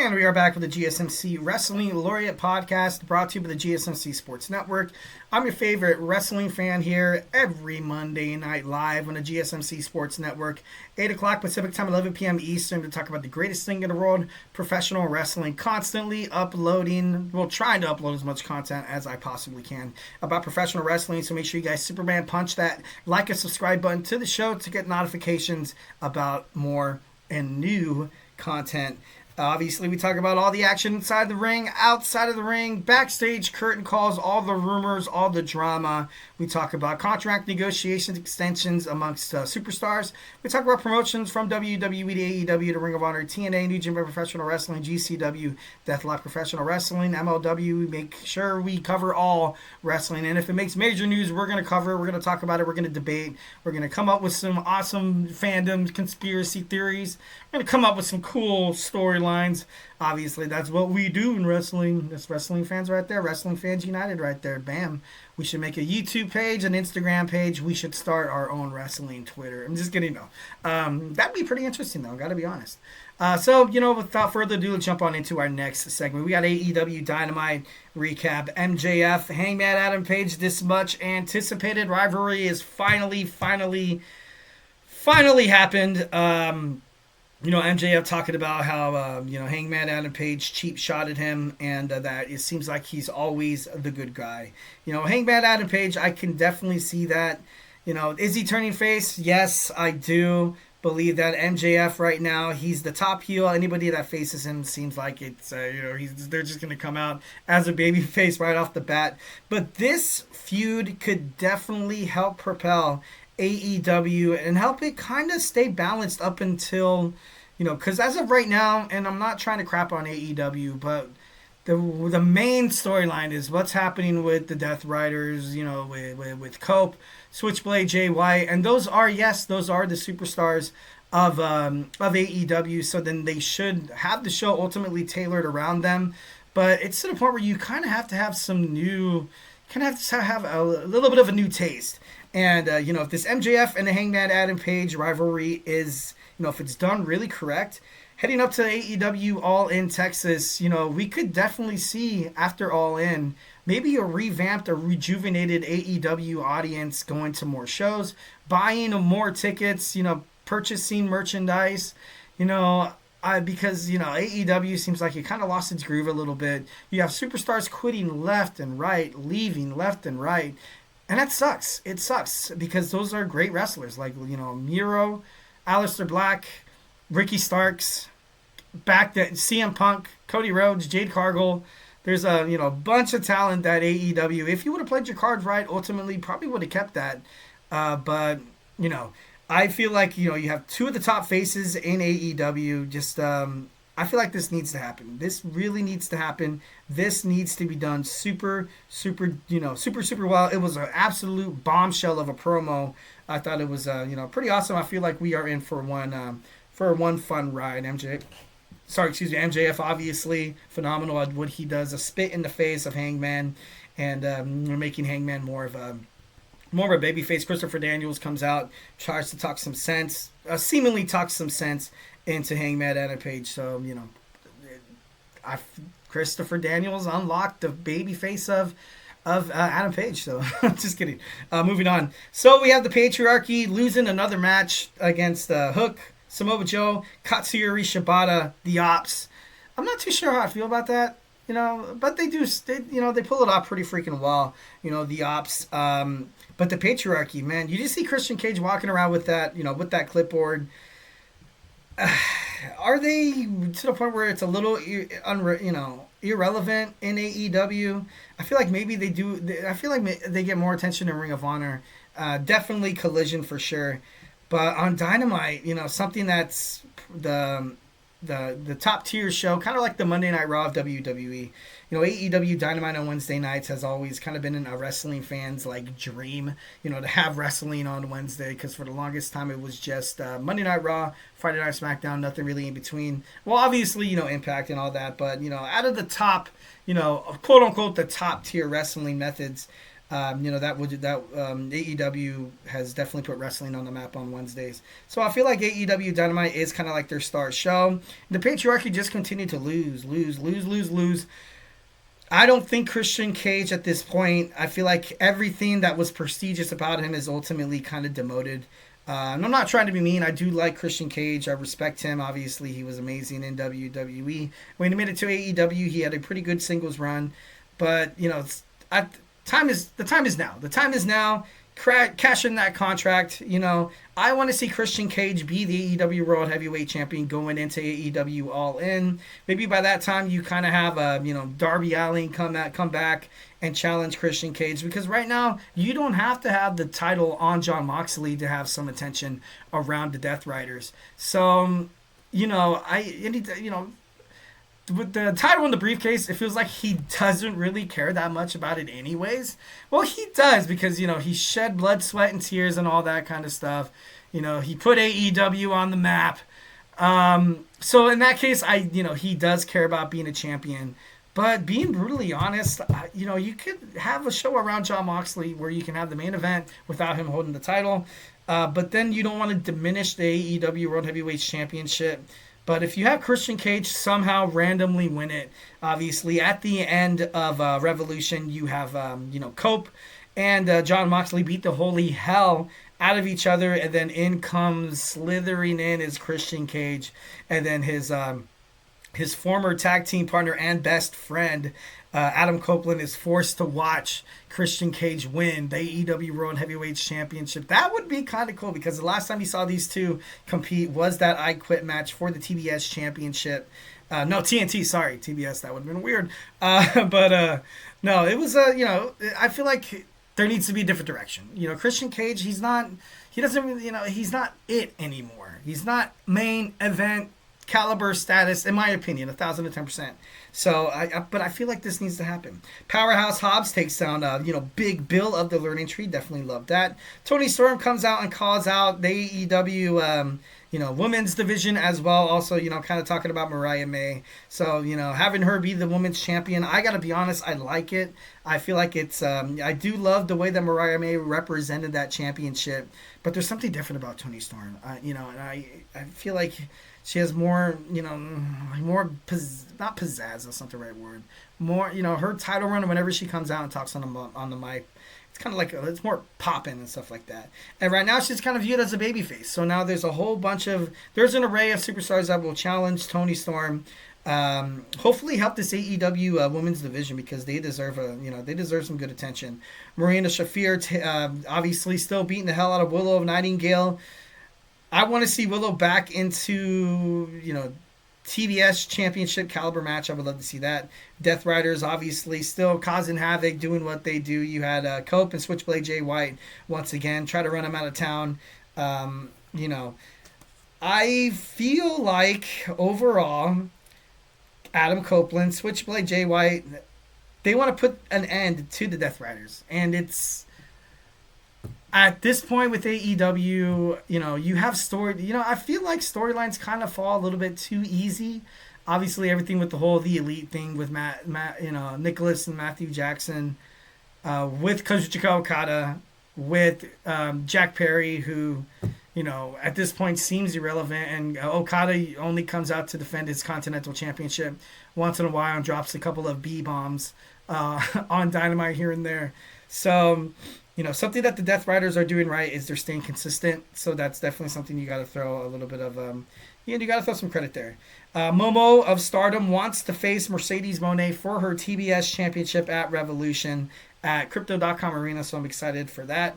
And we are back with the GSMC Wrestling Laureate podcast brought to you by the GSMC Sports Network. I'm your favorite wrestling fan here every Monday night live on the GSMC Sports Network, 8 o'clock Pacific time, 11 p.m. Eastern, to talk about the greatest thing in the world, professional wrestling. Constantly uploading, trying to upload as much content as I possibly can about professional wrestling. So make sure you guys Superman punch that like and subscribe button to the show to get notifications about more and new content. Obviously, we talk about all the action inside the ring, outside of the ring, backstage, curtain calls, all the rumors, all the drama. We talk about contract negotiations, extensions amongst superstars. We talk about promotions from WWE to AEW to Ring of Honor, TNA, New Japan Professional Wrestling, GCW, Deathlock Professional Wrestling, MLW. We make sure we cover all wrestling. And if it makes major news, we're going to cover it. We're going to talk about it. We're going to debate. We're going to come up with some awesome fandom conspiracy theories. We're going to come up with some cool storylines. Obviously, that's what we do in wrestling. That's wrestling fans right there. Wrestling Fans United right there. Bam. We should make a YouTube page, an Instagram page. We should start our own wrestling Twitter. I'm just kidding, though. That'd be pretty interesting, though. Got to be honest. So, without further ado, let's jump on into our next segment. We got AEW Dynamite recap. MJF, Hangman Adam Page, this much anticipated rivalry is finally happened. MJF talking about how, Hangman Adam Page cheap shotted him and that it seems like he's always the good guy. Hangman Adam Page, I can definitely see that. Is he turning face? Yes, I do believe that. MJF right now, he's the top heel. Anybody that faces him seems like it's, they're just going to come out as a baby face right off the bat. But this feud could definitely help propel AEW and help it kind of stay balanced up until, because as of right now, and I'm not trying to crap on AEW, but the main storyline is what's happening with the Death Riders, with Cope, Switchblade, Jay White, and those are the superstars of AEW. So then they should have the show ultimately tailored around them, but it's to the point where you kind of have to have a little bit of a new taste. And, if this MJF and the Hangman Adam Page rivalry is, if it's done really correct, heading up to AEW All In Texas, we could definitely see after All In, maybe a revamped or rejuvenated AEW audience going to more shows, buying more tickets, purchasing merchandise, because, AEW seems like it kind of lost its groove a little bit. You have superstars quitting left and right, leaving left and right. And that sucks. It sucks because those are great wrestlers like, Miro, Aleister Black, Ricky Starks, CM Punk, Cody Rhodes, Jade Cargill. There's a, bunch of talent that AEW, if you would have played your cards right, ultimately probably would have kept that. But, I feel like, you have two of the top faces in AEW. Just, I feel like this needs to happen. This really needs to happen. This needs to be done super well. It was an absolute bombshell of a promo. I thought it was, pretty awesome. I feel like we are in for one fun ride. MJF, obviously phenomenal at what he does. A spit in the face of Hangman, and we're making Hangman more of a babyface. Christopher Daniels comes out, tries to talk some sense, seemingly talks some sense into Hangman Adam Page. So, Christopher Daniels unlocked the babyface of Adam Page. So, just kidding. Moving on. So, we have the Patriarchy losing another match against Hook, Samoa Joe, Katsuyori Shibata, the Ops. I'm not too sure how I feel about that, but they pull it off pretty freaking well, the Ops. But the Patriarchy, man, you just see Christian Cage walking around with that, with that clipboard. Are they to the point where it's a little irrelevant in AEW? I feel like maybe they do. I feel like they get more attention in Ring of Honor. Definitely Collision for sure. But on Dynamite, something that's the top tier show, kind of like the Monday Night Raw of WWE. AEW Dynamite on Wednesday nights has always kind of been a wrestling fan's dream, to have wrestling on Wednesday, because for the longest time it was just Monday Night Raw, Friday Night SmackDown, nothing really in between. Well, obviously, Impact and all that, but, out of the top, quote unquote, the top tier wrestling methods, AEW has definitely put wrestling on the map on Wednesdays. So I feel like AEW Dynamite is kind of like their star show. The patriarchy just continued to lose. I don't think Christian Cage at this point, I feel like everything that was prestigious about him is ultimately kind of demoted. And I'm not trying to be mean. I do like Christian Cage. I respect him. Obviously, he was amazing in WWE. When he made it to AEW, he had a pretty good singles run. But, the time is now. The time is now. Cash in that contract. I want to see Christian Cage be the AEW World Heavyweight Champion going into AEW All In. Maybe by that time you kind of have Darby Allin come back and challenge Christian Cage, because right now you don't have to have the title on Jon Moxley to have some attention around the Death Riders. So with the title in the briefcase, it feels like he doesn't really care that much about it anyways. Well, he does, because, he shed blood, sweat, and tears and all that kind of stuff. He put AEW on the map. So in that case, he does care about being a champion. But being brutally honest, you could have a show around Jon Moxley where you can have the main event without him holding the title. But then you don't want to diminish the AEW World Heavyweight Championship. But if you have Christian Cage somehow randomly win it, obviously at the end of Revolution, you have Cope and Jon Moxley beat the holy hell out of each other, and then in comes slithering in is Christian Cage, and then his former tag team partner and best friend, Adam Copeland, is forced to watch Christian Cage win the AEW World Heavyweight Championship. That would be kind of cool, because the last time you saw these two compete was that I Quit match for the TBS Championship. No, TNT, sorry. TBS, that would have been weird. No, it was, I feel like there needs to be a different direction. Christian Cage, he's not it anymore. He's not main event caliber status, in my opinion, 1,010%. So, but I feel like this needs to happen. Powerhouse Hobbs takes down, Big Bill of the Learning Tree. Definitely love that. Toni Storm comes out and calls out the AEW, women's division as well. Also, kind of talking about Mariah May. So, having her be the women's champion, I got to be honest, I like it. I feel like it's, I do love the way that Mariah May represented that championship. But there's something different about Toni Storm, and I feel like she has more, not pizzazz, that's not the right word. More, her title run, whenever she comes out and talks on the mic, it's kind of like, it's more popping and stuff like that. And right now she's kind of viewed as a babyface. So now there's an array of superstars that will challenge Toni Storm. Hopefully help this AEW women's division, because they deserve some good attention. Marina Shafir, obviously still beating the hell out of Willow Nightingale. I want to see Willow back into, TBS championship caliber match. I would love to see that. Death Riders obviously still causing havoc, doing what they do. You had Cope and Switchblade Jay White once again try to run him out of town. I feel like overall, Adam Copeland, Switchblade Jay White, they want to put an end to the Death Riders, and it's. At this point with AEW, you have story. I feel like storylines kind of fall a little bit too easy. Obviously, everything with the Elite thing with Matt, Nicholas and Matthew Jackson, with Kazuchika Okada, with Jack Perry, who, at this point seems irrelevant, and Okada only comes out to defend his Continental Championship once in a while and drops a couple of B-bombs on Dynamite here and there. So. Something that the Death Riders are doing right is they're staying consistent. So that's definitely something you got to throw a little bit of, you got to throw some credit there. Momo of Stardom wants to face Mercedes Moné for her TBS championship at Revolution at Crypto.com Arena. So I'm excited for that.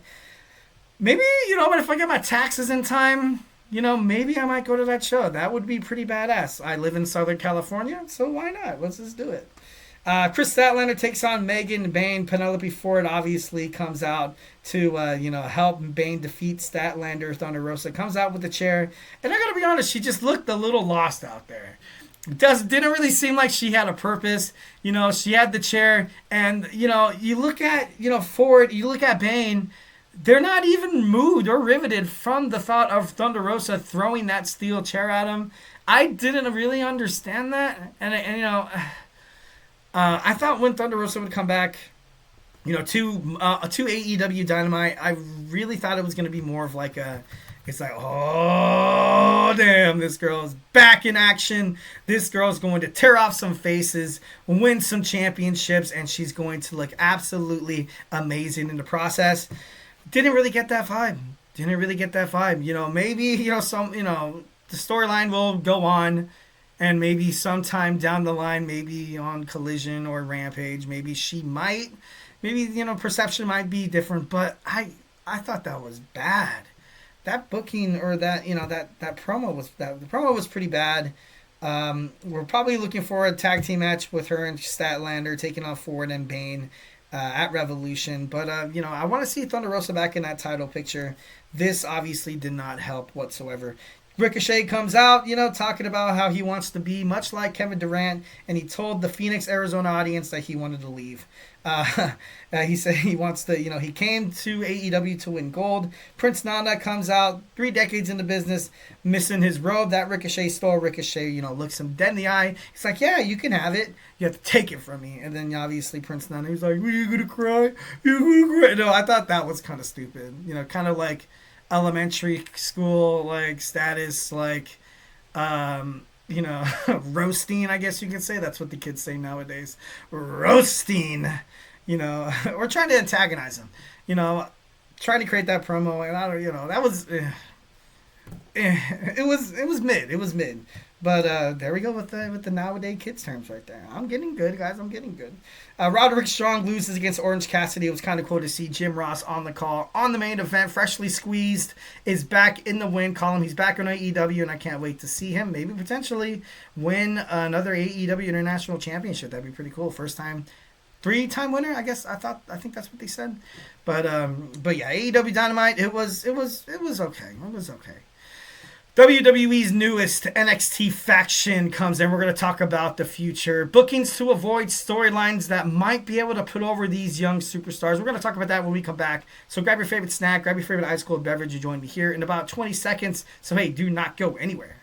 Maybe, but if I get my taxes in time, maybe I might go to that show. That would be pretty badass. I live in Southern California, so why not? Let's just do it. Chris Statlander takes on Megan Bayne. Penelope Ford obviously comes out to, help Bayne defeat Statlander. Thunder Rosa comes out with the chair. And I got to be honest, she just looked a little lost out there. Didn't really seem like she had a purpose. She had the chair. And, you look at, Ford, you look at Bayne. They're not even moved or riveted from the thought of Thunder Rosa throwing that steel chair at him. I didn't really understand that. And I thought when Thunder Rosa would come back, to AEW Dynamite. I really thought it was going to be more of like a, it's like, oh, damn, this girl is back in action. This girl's going to tear off some faces, win some championships, and she's going to look absolutely amazing in the process. Didn't really get that vibe. Maybe, the storyline will go on, and maybe sometime down the line, maybe on Collision or Rampage, perception might be different, but I thought that was bad. That booking, or that that promo was pretty bad. We're probably looking for a tag team match with her and Statlander taking on Ford and Bane at Revolution, but I want to see Thunder Rosa back in that title picture. This obviously did not help whatsoever. Ricochet comes out, talking about how he wants to be much like Kevin Durant, and he told the Phoenix, Arizona audience that he wanted to leave. He said he wants to, he came to AEW to win gold. Prince Nana comes out, 3 decades in the business, missing his robe. That Ricochet stole. Ricochet, looks him dead in the eye. He's like, yeah, you can have it. You have to take it from me. And then obviously Prince Nana, he's like, are you going to cry? You're going to cry? No, I thought that was kind of stupid. Kind of like elementary school, like, status, like, roasting, I guess you can say. That's what the kids say nowadays. Roasting, or trying to antagonize him, trying to create that promo. And I don't, that was, it was mid. But there we go with the nowadays kids terms right there. I'm getting good, guys. I'm getting good. Roderick Strong loses against Orange Cassidy. It was kind of cool to see Jim Ross on the call on the main event. Freshly Squeezed is back in the win column. He's back on AEW, and I can't wait to see him maybe potentially win another AEW International Championship. That'd be pretty cool. First time, 3-time winner. I think that's what they said. But yeah, AEW Dynamite. It was okay. It was okay. WWE's newest NXT faction comes in. We're going to talk about the future. Bookings to avoid, storylines that might be able to put over these young superstars. We're going to talk about that when we come back. So grab your favorite snack, grab your favorite ice cold beverage. You join me here in about 20 seconds. So hey, do not go anywhere.